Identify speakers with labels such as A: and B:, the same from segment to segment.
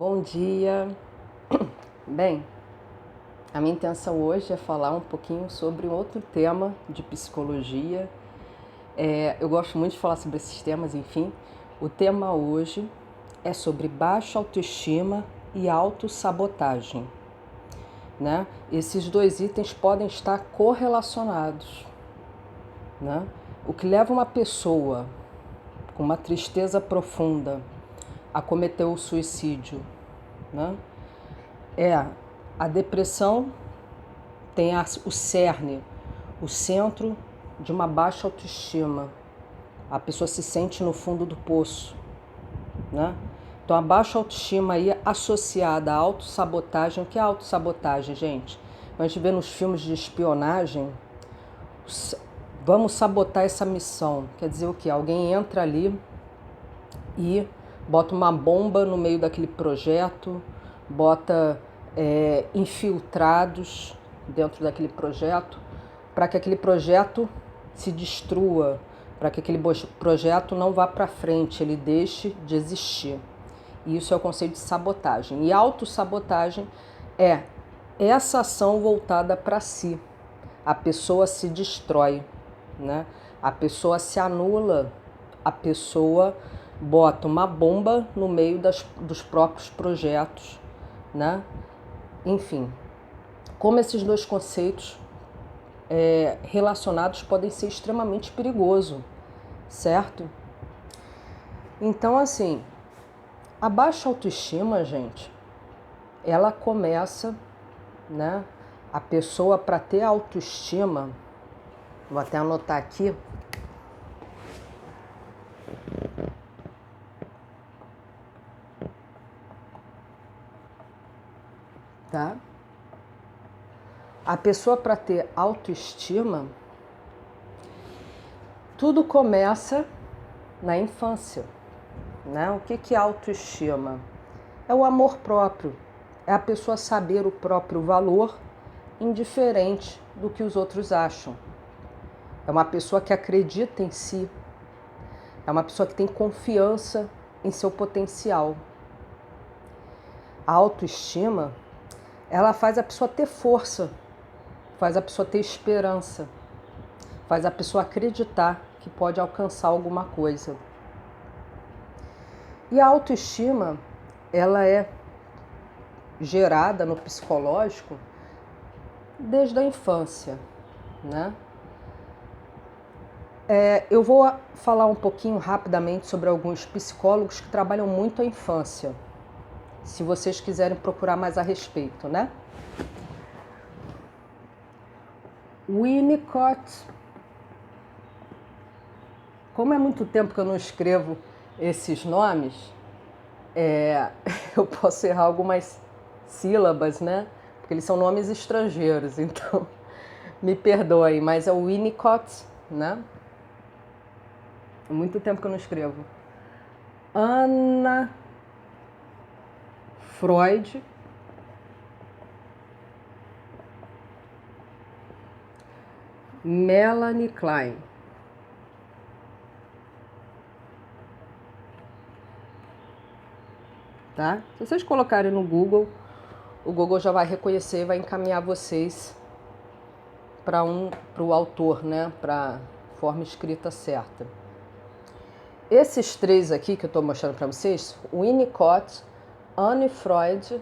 A: Bom dia! Bem, a minha intenção hoje é falar um pouquinho sobre um outro tema de psicologia. Eu gosto muito de falar sobre esses temas, enfim. O tema hoje é sobre baixa autoestima e autossabotagem, né? Esses dois itens podem estar correlacionados, né? O que leva uma pessoa com uma tristeza profunda a cometer o suicídio, né? A depressão tem o cerne, o centro de uma baixa autoestima. A pessoa se sente no fundo do poço, né? Então a baixa autoestima aí associada à autossabotagem. O que é autossabotagem, gente? A gente vê nos filmes de espionagem, vamos sabotar essa missão. Quer dizer o quê? Alguém entra ali e bota uma bomba no meio daquele projeto, bota infiltrados dentro daquele projeto para que aquele projeto se destrua, para que aquele projeto não vá para frente, ele deixe de existir. E isso é o conceito de sabotagem. E autossabotagem é essa ação voltada para si. A pessoa se destrói, né? A pessoa se anula, a pessoa bota uma bomba no meio dos próprios projetos, né? Enfim, como esses dois conceitos relacionados podem ser extremamente perigosos, certo? Então, assim, a baixa autoestima, gente, ela começa, né? A pessoa, para ter autoestima, vou até anotar aqui, tá? A pessoa, para ter autoestima, tudo começa na infância, né? O que é autoestima? É o amor próprio, é a pessoa saber o próprio valor, indiferente do que os outros acham. É uma pessoa que acredita em si, é uma pessoa que tem confiança em seu potencial. A autoestima, ela faz a pessoa ter força, faz a pessoa ter esperança, faz a pessoa acreditar que pode alcançar alguma coisa. E a autoestima, ela é gerada no psicológico desde a infância, né? Eu vou falar um pouquinho rapidamente sobre alguns psicólogos que trabalham muito a infância, se vocês quiserem procurar mais a respeito, né? Winnicott. Como é muito tempo que eu não escrevo esses nomes, eu posso errar algumas sílabas, né? Porque eles são nomes estrangeiros, então me perdoem, mas é o Winnicott, né? Há muito tempo que eu não escrevo. Anna Freud. Melanie Klein. Tá? Se vocês colocarem no Google, o Google já vai reconhecer e vai encaminhar vocês para o autor, né? Para a forma escrita certa. Esses três aqui que eu estou mostrando para vocês, Winnicott, Anna Freud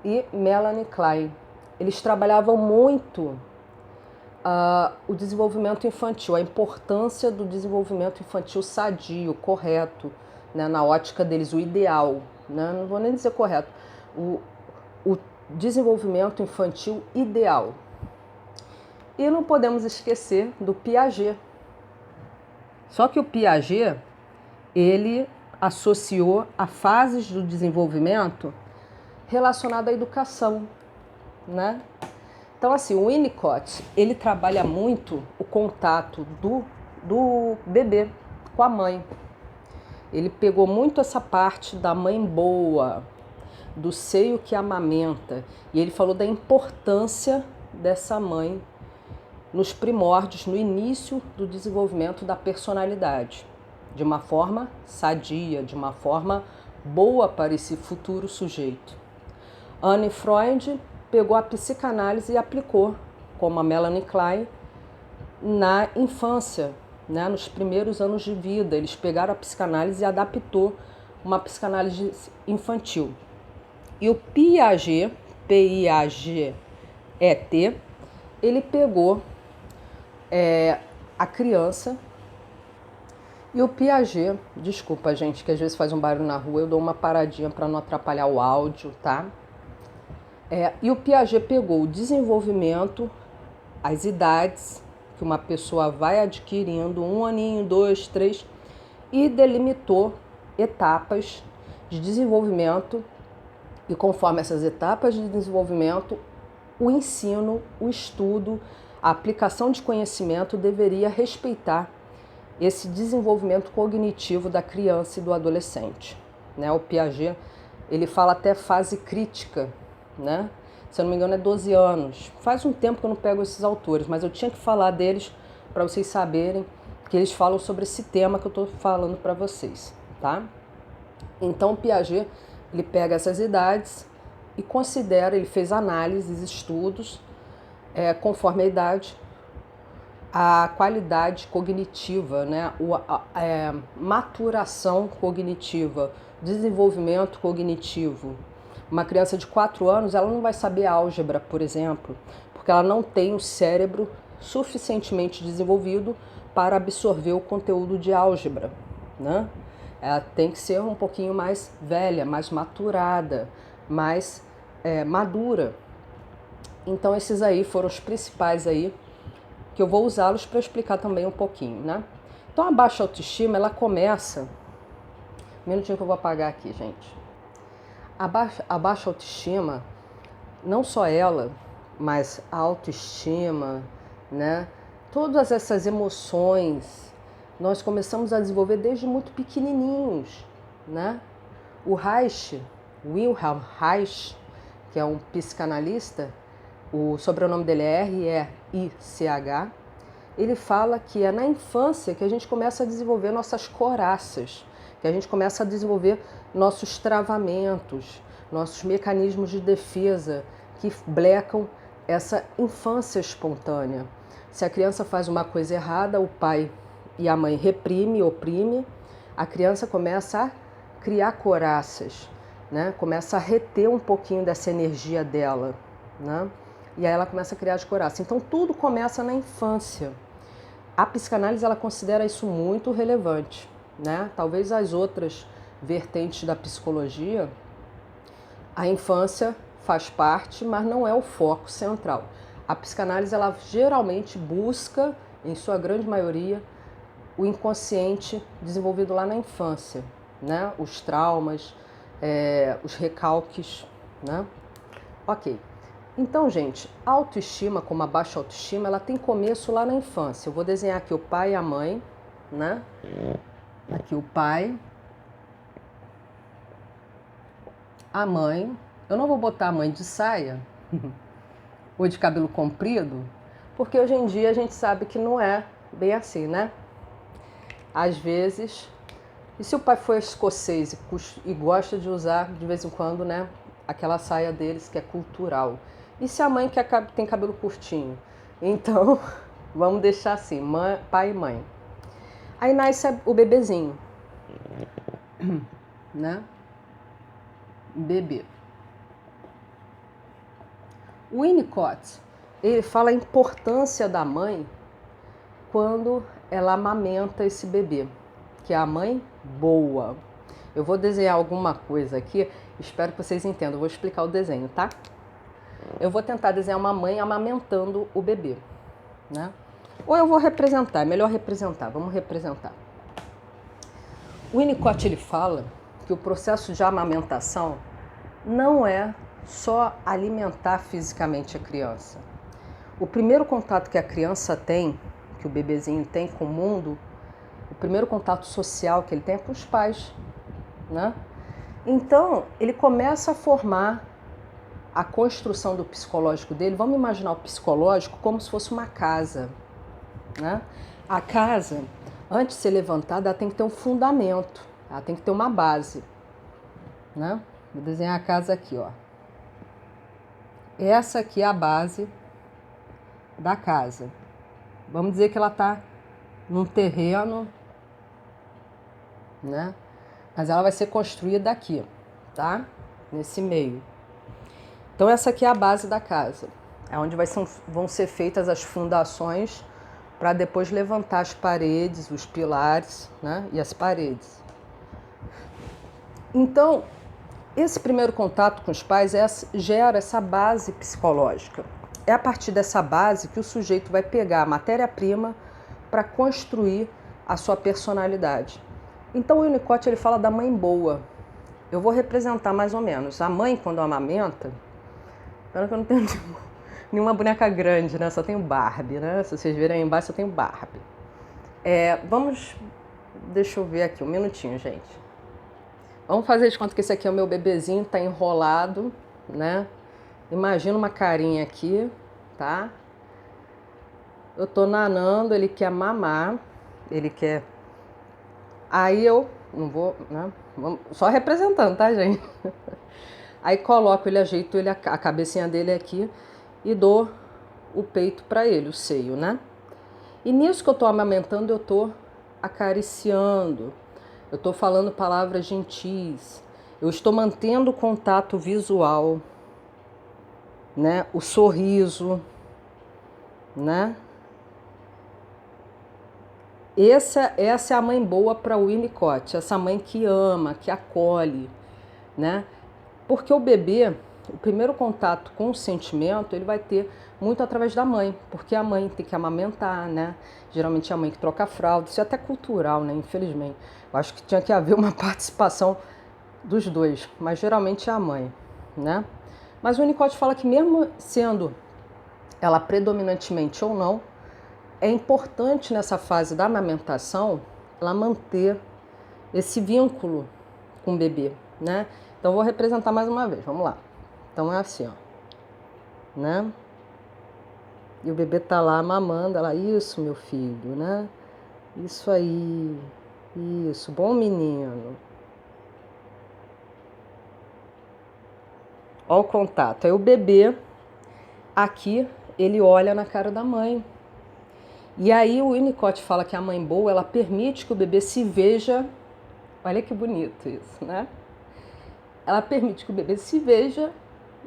A: e Melanie Klein, eles trabalhavam muito o desenvolvimento infantil, a importância do desenvolvimento infantil sadio, correto, né, na ótica deles, o ideal, né, não vou nem dizer correto, o desenvolvimento infantil ideal. E não podemos esquecer do Piaget. Só que o Piaget, ele associou a fases do desenvolvimento relacionado à educação, né? Então, assim, o Winnicott, ele trabalha muito o contato do bebê com a mãe. Ele pegou muito essa parte da mãe boa, do seio que amamenta, e ele falou da importância dessa mãe nos primórdios, no início do desenvolvimento da personalidade, de uma forma sadia, de uma forma boa para esse futuro sujeito. Anne Freud pegou a psicanálise e aplicou, como a Melanie Klein, na infância, né, nos primeiros anos de vida. Eles pegaram a psicanálise e adaptou uma psicanálise infantil. E o Piaget, P-I-A-G-E-T, ele pegou a criança. E o Piaget, desculpa gente, que às vezes faz um barulho na rua, eu dou uma paradinha para não atrapalhar o áudio, tá? E o Piaget pegou o desenvolvimento, as idades que uma pessoa vai adquirindo, 1 aninho, 2, 3, e delimitou etapas de desenvolvimento. E conforme essas etapas de desenvolvimento, o ensino, o estudo, a aplicação de conhecimento deveria respeitar esse desenvolvimento cognitivo da criança e do adolescente, né? O Piaget, ele fala até fase crítica, né? Se eu não me engano é 12 anos. Faz um tempo que eu não pego esses autores, mas eu tinha que falar deles para vocês saberem que eles falam sobre esse tema que eu estou falando para vocês, tá? Então o Piaget, ele pega essas idades e considera, ele fez análises, estudos, conforme a idade, a qualidade cognitiva, né? A maturação cognitiva, desenvolvimento cognitivo. Uma criança de 4 anos, ela não vai saber álgebra, por exemplo, porque ela não tem o cérebro suficientemente desenvolvido para absorver o conteúdo de álgebra, né? Ela tem que ser um pouquinho mais velha, mais maturada, mais madura. Então esses aí foram os principais aí, que eu vou usá-los para explicar também um pouquinho, né? Então a baixa autoestima, ela começa... Um minutinho que eu vou apagar aqui, gente. A baixa autoestima, não só ela, mas a autoestima, né? Todas essas emoções, nós começamos a desenvolver desde muito pequenininhos, né? O Reich, Wilhelm Reich, que é um psicanalista, o sobrenome dele é R-E-I-C-H, ele fala que é na infância que a gente começa a desenvolver nossas coraças, que a gente começa a desenvolver nossos travamentos, nossos mecanismos de defesa que blecam essa infância espontânea. Se a criança faz uma coisa errada, o pai e a mãe oprime, a criança começa a criar coraças, né? Começa a reter um pouquinho dessa energia dela, né? E aí ela começa a criar as coraças. Então tudo começa na infância. A psicanálise, ela considera isso muito relevante, né? Talvez as outras vertentes da psicologia, a infância faz parte, mas não é o foco central. A psicanálise, ela geralmente busca, em sua grande maioria, o inconsciente desenvolvido lá na infância, né? Os traumas, os recalques, né? Ok. Então, gente, a autoestima, como a baixa autoestima, ela tem começo lá na infância. Eu vou desenhar aqui o pai e a mãe, né? Aqui o pai, a mãe. Eu não vou botar a mãe de saia ou de cabelo comprido, porque hoje em dia a gente sabe que não é bem assim, né? Às vezes, e se o pai for escocês e gosta de usar de vez em quando, né, aquela saia deles que é cultural. E se a mãe tem cabelo curtinho? Então, vamos deixar assim, pai e mãe. Aí nasce o bebezinho, né? Bebê. O Winnicott, ele fala a importância da mãe quando ela amamenta esse bebê, que é a mãe boa. Eu vou desenhar alguma coisa aqui, espero que vocês entendam. Eu vou explicar o desenho, tá? Eu vou tentar desenhar uma mãe amamentando o bebê, né? Ou eu vou representar, é melhor representar, vamos representar. O Winnicott, ele fala que o processo de amamentação não é só alimentar fisicamente a criança. O primeiro contato que a criança tem, que o bebezinho tem com o mundo, o primeiro contato social que ele tem é com os pais, né? Então, ele começa a formar a construção do psicológico dele. Vamos imaginar o psicológico como se fosse uma casa, né? A casa, antes de ser levantada, ela tem que ter um fundamento, ela tem que ter uma base, né? Vou desenhar a casa aqui, ó. Essa aqui é a base da casa. Vamos dizer que ela tá num terreno, né? Mas ela vai ser construída aqui, tá? Nesse meio. Então essa aqui é a base da casa. É onde vão ser feitas as fundações para depois levantar as paredes, os pilares, né? E as paredes. Então, esse primeiro contato com os pais gera essa base psicológica. É a partir dessa base que o sujeito vai pegar a matéria-prima para construir a sua personalidade. Então o Winnicott ele fala da mãe boa. Eu vou representar mais ou menos. A mãe, quando amamenta, pena que eu não tenho nenhuma boneca grande, né? Só tenho Barbie, né? Se vocês verem aí embaixo, eu tenho Barbie. Deixa eu ver aqui um minutinho, gente. Vamos fazer de conta que esse aqui é o meu bebezinho, tá enrolado, né? Imagina uma carinha aqui, tá? Eu tô nanando, ele quer mamar, ele quer... Aí eu não vou, né? Só representando, tá, gente? Aí coloco ele, ajeito ele, a cabecinha dele aqui e dou o peito pra ele, o seio, né? E nisso que eu tô amamentando, eu tô acariciando. Eu estou falando palavras gentis, eu estou mantendo o contato visual, né? O sorriso, né? Essa é a mãe boa para o Winnicott, essa mãe que ama, que acolhe, né? Porque o bebê, o primeiro contato com o sentimento, ele vai ter muito através da mãe, porque a mãe tem que amamentar, né? Geralmente é a mãe que troca a fralda, isso é até cultural, né? Infelizmente. Eu acho que tinha que haver uma participação dos dois, mas geralmente é a mãe, né? Mas o Winnicott fala que mesmo sendo ela predominantemente ou não, é importante nessa fase da amamentação ela manter esse vínculo com o bebê, né? Então vou representar mais uma vez, vamos lá. Então é assim, ó, né? E o bebê tá lá mamando, ela, isso, meu filho, né? Isso aí, isso, bom menino. Ó o contato. Aí o bebê, aqui, ele olha na cara da mãe. E aí o Winnicott fala que a mãe boa, ela permite que o bebê se veja, olha que bonito isso, né? Ela permite que o bebê se veja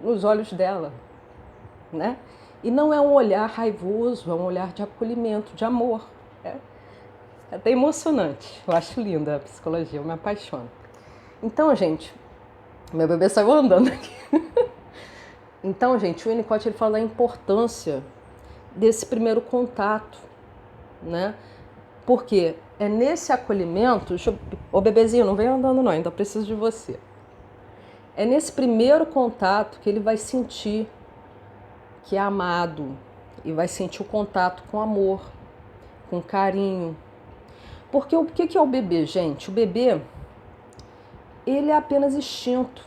A: nos olhos dela, né? E não é um olhar raivoso, é um olhar de acolhimento, de amor. É até emocionante. Eu acho linda a psicologia, eu me apaixono. Então, gente, meu bebê saiu andando aqui. Então, gente, o Winnicott ele fala da importância desse primeiro contato, né? Porque é nesse acolhimento... Ô, bebezinho, não vem andando não, ainda preciso de você. É nesse primeiro contato que ele vai sentir que é amado e vai sentir o contato com amor, com carinho. Porque o que é o bebê, gente? O bebê, ele é apenas instinto.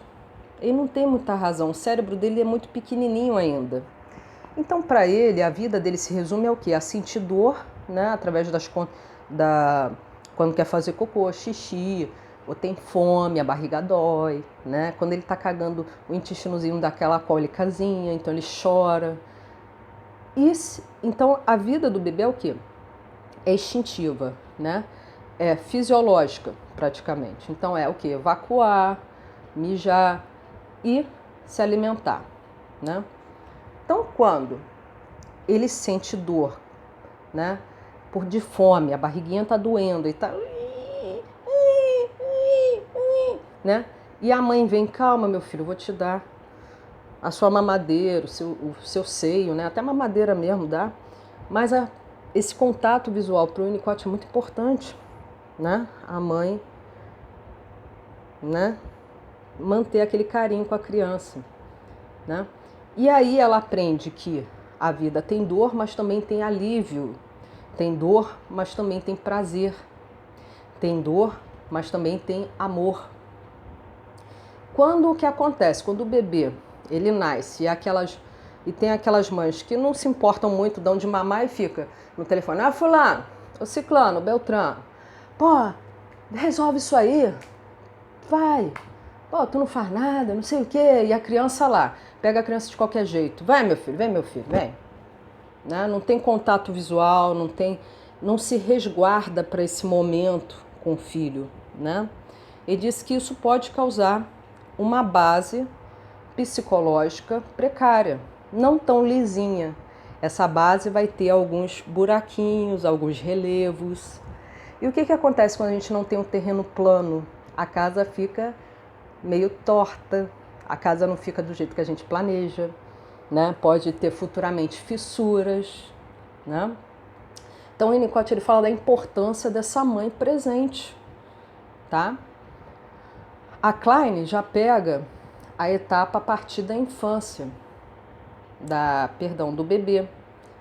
A: Ele não tem muita razão. O cérebro dele é muito pequenininho ainda. Então, para ele, a vida dele se resume ao quê? A sentir dor, né? Através quando quer fazer cocô, xixi, ou tem fome, a barriga dói, né? Quando ele tá cagando, o intestinozinho dá aquela cólicazinha, então ele chora. Então, a vida do bebê é o quê? É instintiva, né? É fisiológica, praticamente. Então, é o quê? Evacuar, mijar e se alimentar, né? Então, quando ele sente dor, né? Por de fome, a barriguinha tá doendo e tá... né? E a mãe vem, calma, meu filho, eu vou te dar a sua mamadeira, o seu seio, né? Até mamadeira mesmo dá. Mas esse contato visual para o Winnicott é muito importante, né? A mãe, né? Manter aquele carinho com a criança, né? E aí ela aprende que a vida tem dor, mas também tem alívio. Tem dor, mas também tem prazer. Tem dor, mas também tem amor. Quando o que acontece? Quando o bebê, ele nasce e tem aquelas mães que não se importam muito, dão de mamar e fica no telefone. Ah, fulano, o ciclano, o beltrano. Pô, resolve isso aí. Vai, Pô, tu não faz nada, não sei o quê. E a criança lá, pega a criança de qualquer jeito. Vai, meu filho, vem. Né? Não tem contato visual, não se resguarda para esse momento com o filho, né? E diz que isso pode causar uma base psicológica precária, não tão lisinha. Essa base vai ter alguns buraquinhos, alguns relevos. E o que acontece quando a gente não tem um terreno plano? A casa fica meio torta, a casa não fica do jeito que a gente planeja, né? Pode ter futuramente fissuras, né? Então o Winnicott ele fala da importância dessa mãe presente, tá? A Klein já pega a etapa a partir da infância, do bebê,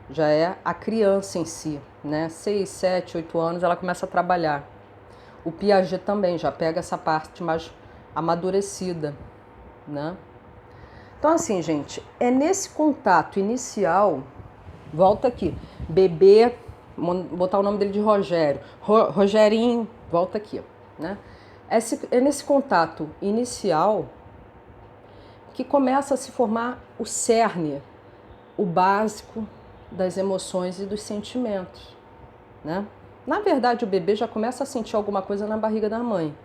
A: já é a criança em si, né? 6, 7, 8 anos ela começa a trabalhar. O Piaget também já pega essa parte mais amadurecida, né? Então assim, gente, é nesse contato inicial, volta aqui, bebê, vou botar o nome dele de Rogério, Rogerinho, volta aqui, né? É nesse contato inicial que começa a se formar o cerne, o básico das emoções e dos sentimentos, né? Na verdade, o bebê já começa a sentir alguma coisa na barriga da mãe,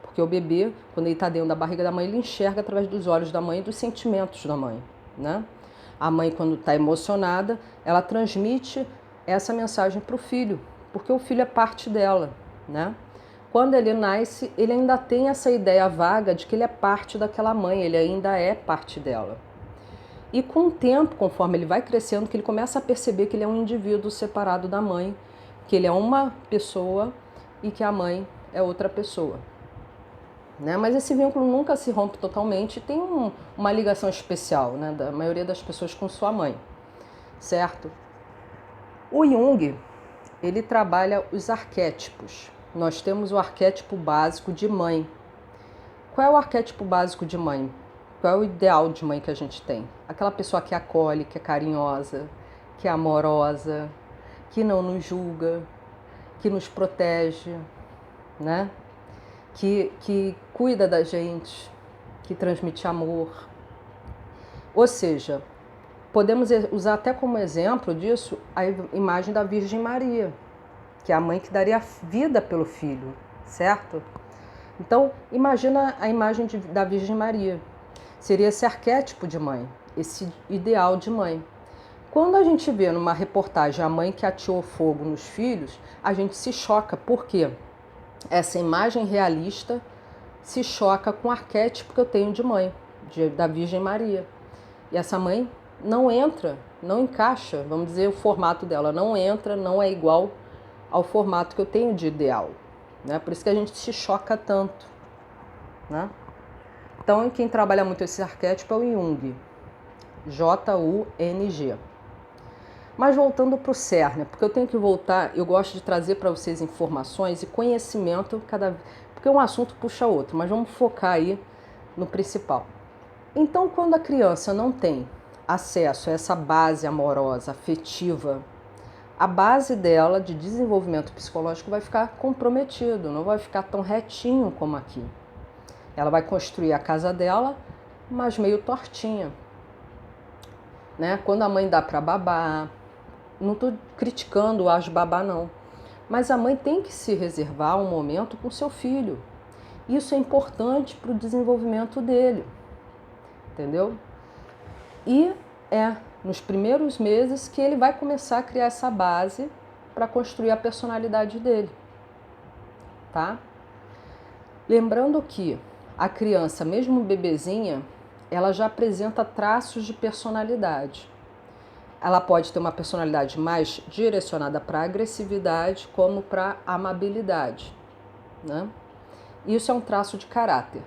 A: porque o bebê, quando ele está dentro da barriga da mãe, ele enxerga através dos olhos da mãe e dos sentimentos da mãe, né? A mãe, quando está emocionada, ela transmite essa mensagem para o filho, porque o filho é parte dela, né? Quando ele nasce, ele ainda tem essa ideia vaga de que ele é parte daquela mãe, ele ainda é parte dela. E com o tempo, conforme ele vai crescendo, que ele começa a perceber que ele é um indivíduo separado da mãe, que ele é uma pessoa e que a mãe é outra pessoa. Né? Mas esse vínculo nunca se rompe totalmente, tem uma ligação especial, né, da maioria das pessoas com sua mãe, certo? O Jung, ele trabalha os arquétipos. Nós temos o arquétipo básico de mãe. Qual é o arquétipo básico de mãe? Qual é o ideal de mãe que a gente tem? Aquela pessoa que acolhe, que é carinhosa, que é amorosa, que não nos julga, que nos protege, né? Que cuida da gente, que transmite amor. Ou seja, podemos usar até como exemplo disso a imagem da Virgem Maria, que é a mãe que daria vida pelo filho, certo? Então, imagina a imagem da Virgem Maria. Seria esse arquétipo de mãe, esse ideal de mãe. Quando a gente vê numa reportagem a mãe que ateou fogo nos filhos, a gente se choca. Por quê? Essa imagem realista se choca com o arquétipo que eu tenho de mãe, da Virgem Maria. E essa mãe não entra, não encaixa, vamos dizer, o formato dela não entra, não é igual ao formato que eu tenho de ideal, né? Por isso que a gente se choca tanto, né? Então, quem trabalha muito esse arquétipo é o Jung, Jung. Mas voltando para o cerne, porque eu tenho que voltar, eu gosto de trazer para vocês informações e conhecimento, porque um assunto puxa outro, mas vamos focar aí no principal. Então, quando a criança não tem acesso a essa base amorosa, afetiva, a base dela de desenvolvimento psicológico vai ficar comprometido, não vai ficar tão retinho como aqui. Ela vai construir a casa dela, mas meio tortinha, né? Quando a mãe dá para babar, não estou criticando o age babá não, mas a mãe tem que se reservar um momento com seu filho. Isso é importante para o desenvolvimento dele, entendeu? E é nos primeiros meses que ele vai começar a criar essa base para construir a personalidade dele, tá? Lembrando que a criança, mesmo bebezinha, ela já apresenta traços de personalidade. Ela pode ter uma personalidade mais direcionada para agressividade, como para amabilidade, né? Isso é um traço de caráter.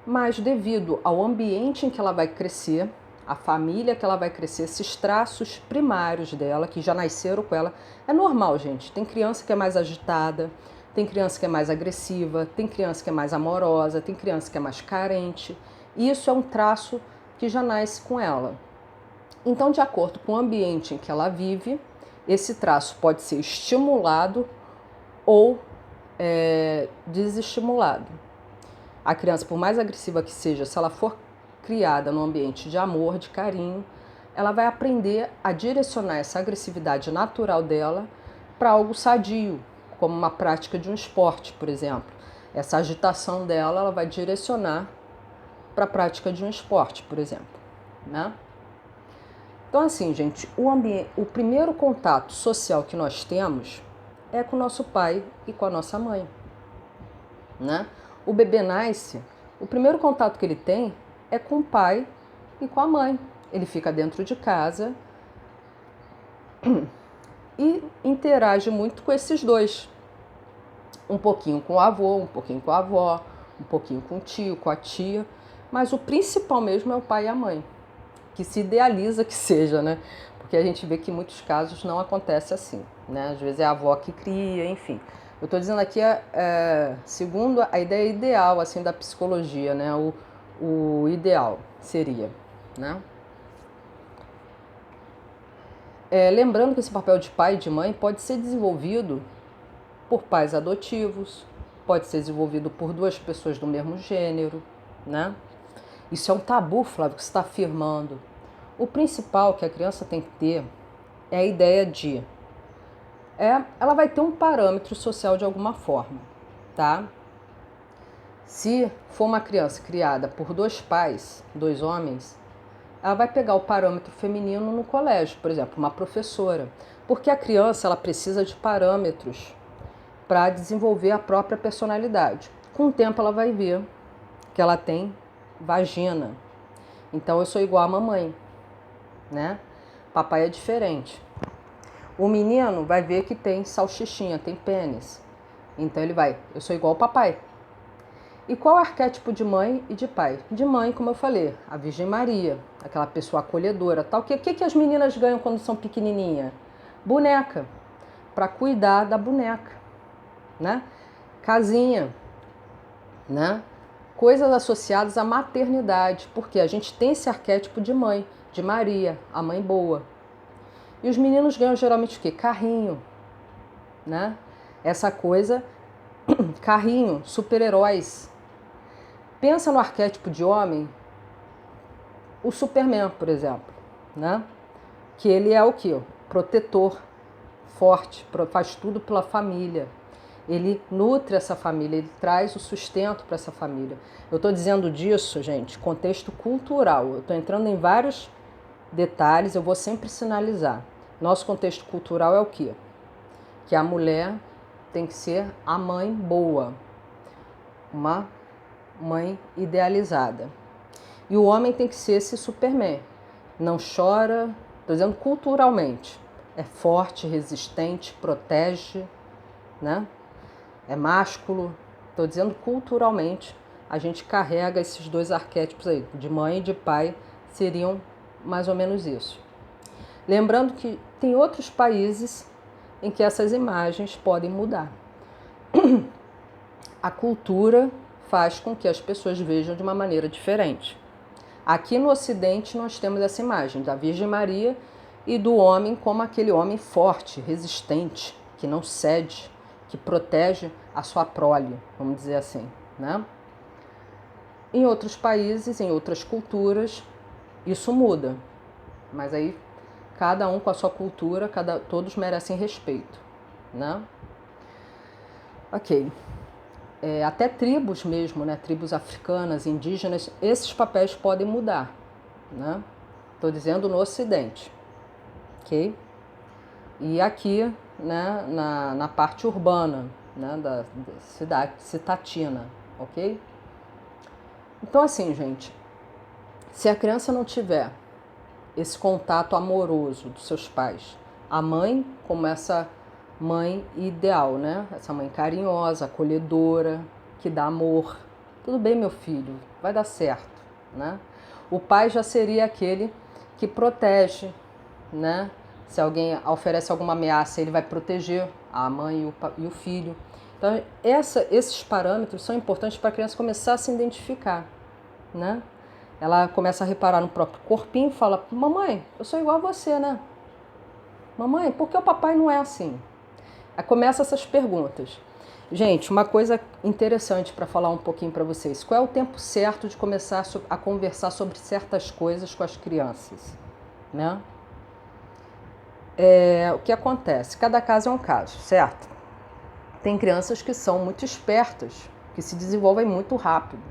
A: Mas devido ao ambiente em que ela vai crescer, a família que ela vai crescer, esses traços primários dela, que já nasceram com ela, é normal, gente. Tem criança que é mais agitada, tem criança que é mais agressiva, tem criança que é mais amorosa, tem criança que é mais carente. Isso é um traço que já nasce com ela. Então, de acordo com o ambiente em que ela vive, esse traço pode ser estimulado ou desestimulado. A criança, por mais agressiva que seja, se ela for criada num ambiente de amor, de carinho, ela vai aprender a direcionar essa agressividade natural dela para algo sadio, como uma prática de um esporte, por exemplo. Essa agitação dela, ela vai direcionar para a prática de um esporte, por exemplo, né? Então, assim, gente, o primeiro contato social que nós temos é com o nosso pai e com a nossa mãe, né? O bebê nasce, o primeiro contato que ele tem é com o pai e com a mãe. Ele fica dentro de casa e interage muito com esses dois. Um pouquinho com o avô, um pouquinho com a avó, um pouquinho com o tio, com a tia, mas o principal mesmo é o pai e a mãe, que se idealiza que seja, né? Porque a gente vê que em muitos casos não acontece assim, né? Às vezes é a avó que cria, enfim. Eu estou dizendo aqui, segundo a ideia ideal assim da psicologia, né? O ideal seria, né? Lembrando que esse papel de pai e de mãe pode ser desenvolvido por pais adotivos, pode ser desenvolvido por duas pessoas do mesmo gênero, né? Isso é um tabu, Flávio, que você está afirmando. O principal que a criança tem que ter é a ideia de... ela vai ter um parâmetro social de alguma forma, tá? Se for uma criança criada por dois pais, dois homens, ela vai pegar o parâmetro feminino no colégio, por exemplo, uma professora. Porque a criança ela precisa de parâmetros para desenvolver a própria personalidade. Com o tempo ela vai ver que ela tem vagina. Então eu sou igual à mamãe, né? Papai é diferente. O menino vai ver que tem salsichinha, tem pênis. Então ele vai, eu sou igual ao papai. E qual é o arquétipo de mãe e de pai? De mãe, como eu falei, a Virgem Maria, aquela pessoa acolhedora, tal. O que as meninas ganham quando são pequenininhas? Boneca, para cuidar da boneca, né? Casinha, né? Coisas associadas à maternidade, porque a gente tem esse arquétipo de mãe, de Maria, a mãe boa. E os meninos ganham geralmente o quê? Carrinho, né? Essa coisa, carrinho, super-heróis. Pensa no arquétipo de homem, o Superman, por exemplo, né? Que ele é o quê? Protetor, forte, faz tudo pela família. Ele nutre essa família, ele traz o sustento para essa família. Eu estou dizendo disso, gente, contexto cultural. Eu estou entrando em vários detalhes, eu vou sempre sinalizar. Nosso contexto cultural é o quê? Que a mulher tem que ser a mãe boa, uma mãe idealizada. E o homem tem que ser esse Superman. Não chora, estou dizendo culturalmente. É forte, resistente, protege, né? É másculo. Estou dizendo culturalmente. A gente carrega esses dois arquétipos aí, de mãe e de pai, seriam mais ou menos isso. Lembrando que tem outros países em que essas imagens podem mudar. A cultura faz com que as pessoas vejam de uma maneira diferente. Aqui no Ocidente nós temos essa imagem da Virgem Maria e do homem como aquele homem forte, resistente, que não cede, que protege a sua prole, vamos dizer assim, né? Em outros países, em outras culturas, isso muda. Mas aí cada um com a sua cultura, todos merecem respeito, né? Ok. Até tribos mesmo, né? Tribos africanas, indígenas, esses papéis podem mudar, né? Estou dizendo no Ocidente, ok? E aqui, né, na parte urbana, né, da cidade citatina, ok? Então assim, gente, se a criança não tiver esse contato amoroso dos seus pais, a mãe como essa mãe ideal, né? Essa mãe carinhosa, acolhedora, que dá amor. Tudo bem, meu filho, vai dar certo, né? O pai já seria aquele que protege, né? Se alguém oferece alguma ameaça, ele vai proteger a mãe e o filho. Então, esses parâmetros são importantes para a criança começar a se identificar, né? Ela começa a reparar no próprio corpinho e fala: mamãe, eu sou igual a você, né? Mamãe, por que o papai não é assim? Aí começa essas perguntas. Gente, uma coisa interessante para falar um pouquinho para vocês. Qual é o tempo certo de começar a conversar sobre certas coisas com as crianças, né? O que acontece? Cada caso é um caso, certo? Tem crianças que são muito espertas, que se desenvolvem muito rápido,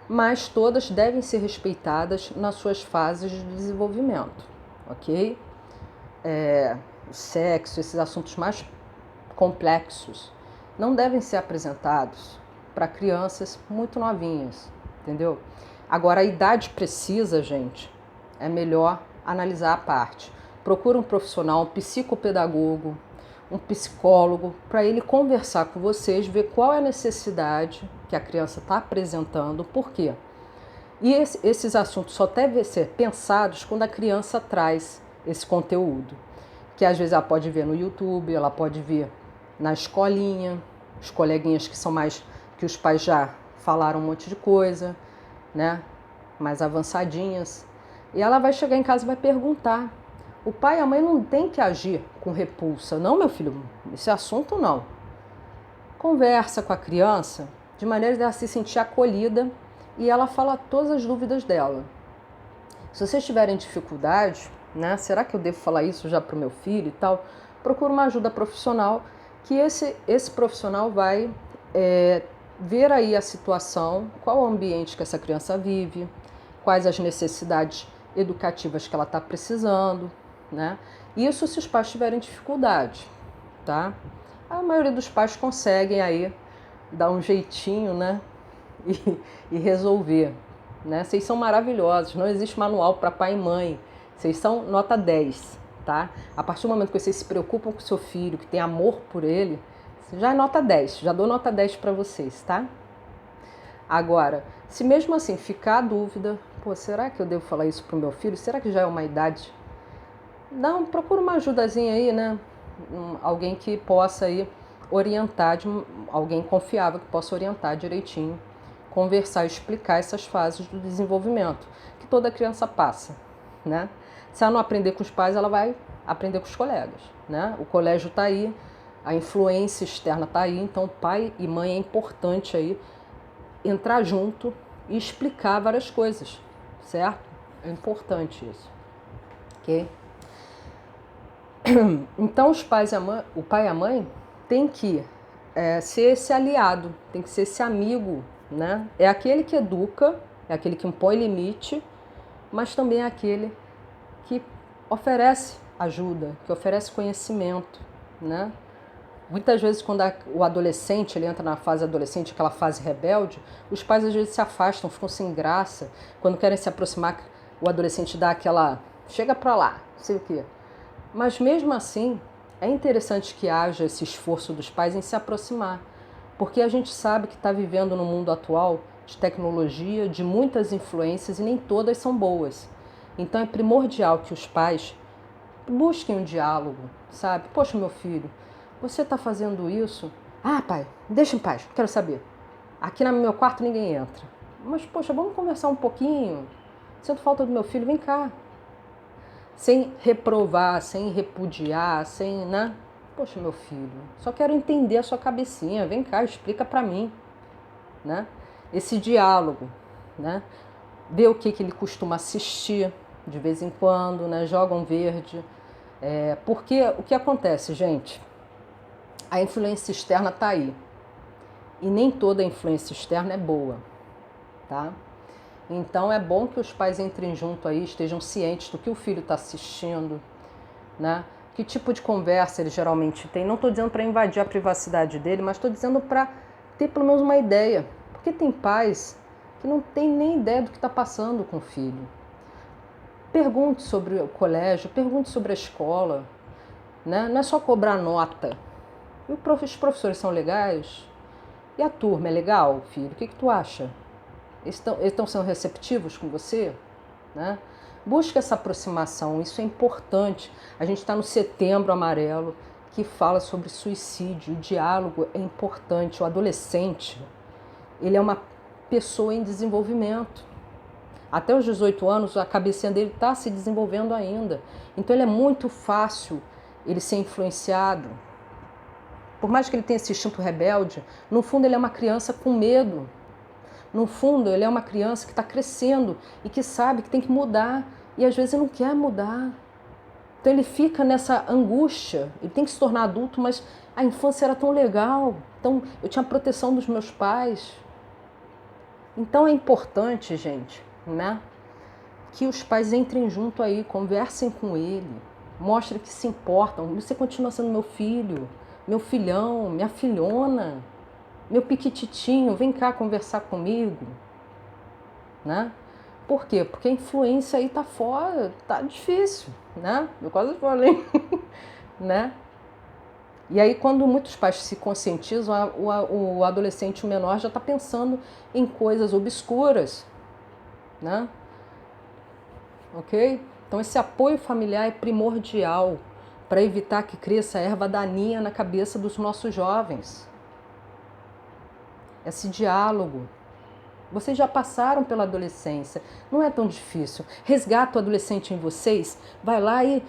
A: mas todas devem ser respeitadas nas suas fases de desenvolvimento, ok? O sexo, esses assuntos mais complexos, não devem ser apresentados para crianças muito novinhas, entendeu? Agora, a idade precisa, gente, é melhor analisar a parte. Procura um profissional, um psicopedagogo, um psicólogo, para ele conversar com vocês, ver qual é a necessidade que a criança está apresentando, por quê? E esses assuntos só devem ser pensados quando a criança traz esse conteúdo, que às vezes ela pode ver no YouTube, ela pode ver na escolinha, os coleguinhas que são mais, que os pais já falaram um monte de coisa, né? Mais avançadinhas. E ela vai chegar em casa e vai perguntar. O pai e a mãe não tem que agir com repulsa. Não, meu filho, esse assunto não. Conversa com a criança de maneira de ela se sentir acolhida e ela fala todas as dúvidas dela. Se vocês tiverem dificuldade, né? Será que eu devo falar isso já para o meu filho e tal? Procura uma ajuda profissional, que esse profissional vai ver aí a situação, qual o ambiente que essa criança vive, quais as necessidades educativas que ela está precisando, né? Isso se os pais tiverem dificuldade, tá? A maioria dos pais conseguem aí dar um jeitinho, né? E resolver, né? Vocês são maravilhosos, não existe manual para pai e mãe, vocês são nota 10, tá? A partir do momento que vocês se preocupam com o seu filho, que tem amor por ele, já é nota 10, já dou nota 10 para vocês, tá? Agora, se mesmo assim ficar a dúvida, pô, será que eu devo falar isso pro meu filho? Será que já é uma idade? Não, procura uma ajudazinha aí, né? Alguém que possa aí orientar, alguém confiável que possa orientar direitinho, conversar e explicar essas fases do desenvolvimento que toda criança passa, né? Se ela não aprender com os pais, ela vai aprender com os colegas, né? O colégio está aí, a influência externa está aí, então pai e mãe é importante aí entrar junto e explicar várias coisas, certo? É importante isso, ok? Então os pais e o pai e a mãe tem que ser esse aliado, tem que ser esse amigo, né? É aquele que educa, é aquele que impõe limite, mas também é aquele que oferece ajuda, que oferece conhecimento, né? Muitas vezes quando o adolescente ele entra na fase adolescente, aquela fase rebelde, os pais às vezes se afastam, ficam sem graça. Quando querem se aproximar, o adolescente dá aquela, chega pra lá, não sei o quê. Mas mesmo assim, é interessante que haja esse esforço dos pais em se aproximar, porque a gente sabe que está vivendo no mundo atual de tecnologia, de muitas influências e nem todas são boas. Então é primordial que os pais busquem um diálogo, sabe? Poxa, meu filho, você está fazendo isso? Ah, pai, deixa em paz, quero saber. Aqui no meu quarto ninguém entra. Mas, poxa, vamos conversar um pouquinho? Sinto falta do meu filho, vem cá. Sem reprovar, sem repudiar, sem, né? Poxa, meu filho, só quero entender a sua cabecinha, vem cá, explica pra mim, né? Esse diálogo, né? Ver o que ele costuma assistir de vez em quando, né? Joga um verde. Porque o que acontece, gente? A influência externa está aí. E nem toda influência externa é boa, tá? Então é bom que os pais entrem junto aí, estejam cientes do que o filho está assistindo, né? Que tipo de conversa ele geralmente tem. Não estou dizendo para invadir a privacidade dele, mas estou dizendo para ter pelo menos uma ideia. Porque tem pais que não têm nem ideia do que está passando com o filho. Pergunte sobre o colégio, pergunte sobre a escola, né? Não é só cobrar nota. E os professores são legais? E a turma é legal, filho? O que tu acha? Eles estão sendo receptivos com você? Né? Busque essa aproximação, isso é importante. A gente está no Setembro Amarelo, que fala sobre suicídio. O diálogo é importante. O adolescente, ele é uma pessoa em desenvolvimento. Até os 18 anos, a cabecinha dele está se desenvolvendo ainda. Então, ele é muito fácil ele ser influenciado. Por mais que ele tenha esse instinto rebelde, no fundo ele é uma criança com medo. No fundo ele é uma criança que está crescendo e que sabe que tem que mudar. E às vezes ele não quer mudar. Então ele fica nessa angústia. Ele tem que se tornar adulto, mas a infância era tão legal. Então eu tinha a proteção dos meus pais. Então é importante, gente, né, que os pais entrem junto aí, conversem com ele, mostrem que se importam. Você continua sendo meu filho, meu filhão, minha filhona, meu piquititinho, vem cá conversar comigo, né? Por quê? Porque a influência aí tá fora, tá difícil, né? Eu quase falei, né? E aí, quando muitos pais se conscientizam, o adolescente, o menor, já está pensando em coisas obscuras, né? Ok? Então, esse apoio familiar é primordial para evitar que cresça a erva daninha na cabeça dos nossos jovens. Esse diálogo. Vocês já passaram pela adolescência, não é tão difícil. Resgata o adolescente em vocês, vai lá e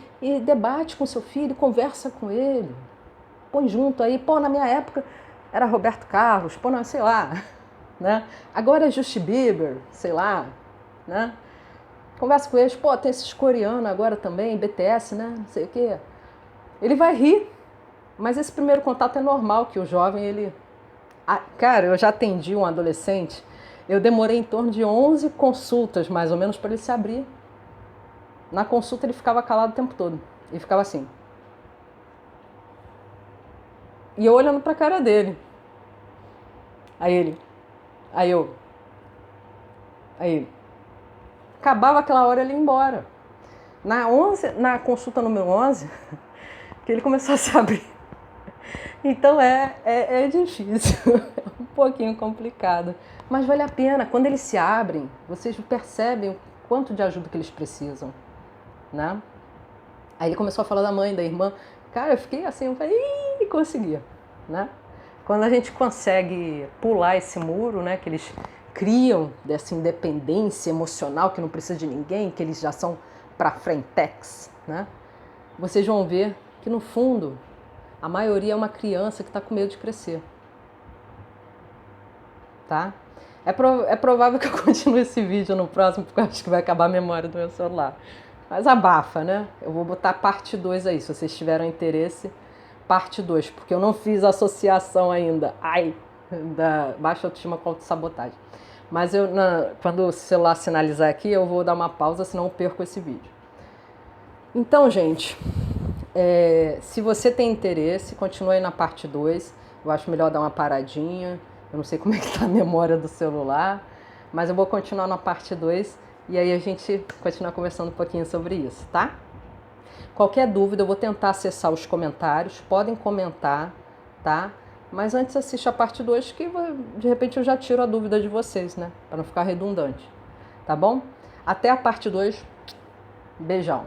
A: debate com seu filho, conversa com ele. Põe junto aí, pô, na minha época era Roberto Carlos, pô, não, sei lá, né? Agora é Justin Bieber, sei lá, né? Conversa com eles, pô, tem esses coreanos agora também, BTS, né? Não sei o quê. Ele vai rir, mas esse primeiro contato é normal, que o jovem, ele... Cara, eu já atendi um adolescente, eu demorei em torno de 11 consultas, mais ou menos, para ele se abrir. Na consulta ele ficava calado o tempo todo, ele ficava assim. E eu olhando pra cara dele. Aí ele. Aí eu. Aí ele. Acabava aquela hora, ele ia embora. Na consulta número 11, que ele começou a se abrir. Então é difícil, é um pouquinho complicado. Mas vale a pena. Quando eles se abrem, vocês percebem o quanto de ajuda que eles precisam, né? Aí ele começou a falar da mãe, da irmã. Cara, eu fiquei assim, eu falei, ih, conseguia, né? Quando a gente consegue pular esse muro, né, que eles criam dessa independência emocional, que não precisa de ninguém, que eles já são pra frentex, né? Vocês vão ver que no fundo a maioria é uma criança que está com medo de crescer, tá? É provável que eu continue esse vídeo no próximo, porque eu acho que vai acabar a memória do meu celular. Mas abafa, né? Eu vou botar parte 2 aí, se vocês tiverem interesse, parte 2, porque eu não fiz associação ainda, da baixa autoestima com autossabotagem. Mas quando o celular sinalizar aqui, eu vou dar uma pausa, senão eu perco esse vídeo. Então, gente, se você tem interesse, continue aí na parte 2. Eu acho melhor dar uma paradinha. Eu não sei como é que tá a memória do celular, mas eu vou continuar na parte 2 e aí a gente continua conversando um pouquinho sobre isso, tá? Qualquer dúvida, eu vou tentar acessar os comentários, podem comentar, tá? Mas antes assiste a parte 2 que de repente eu já tiro a dúvida de vocês, né? Para não ficar redundante, tá bom? Até a parte 2. Beijão.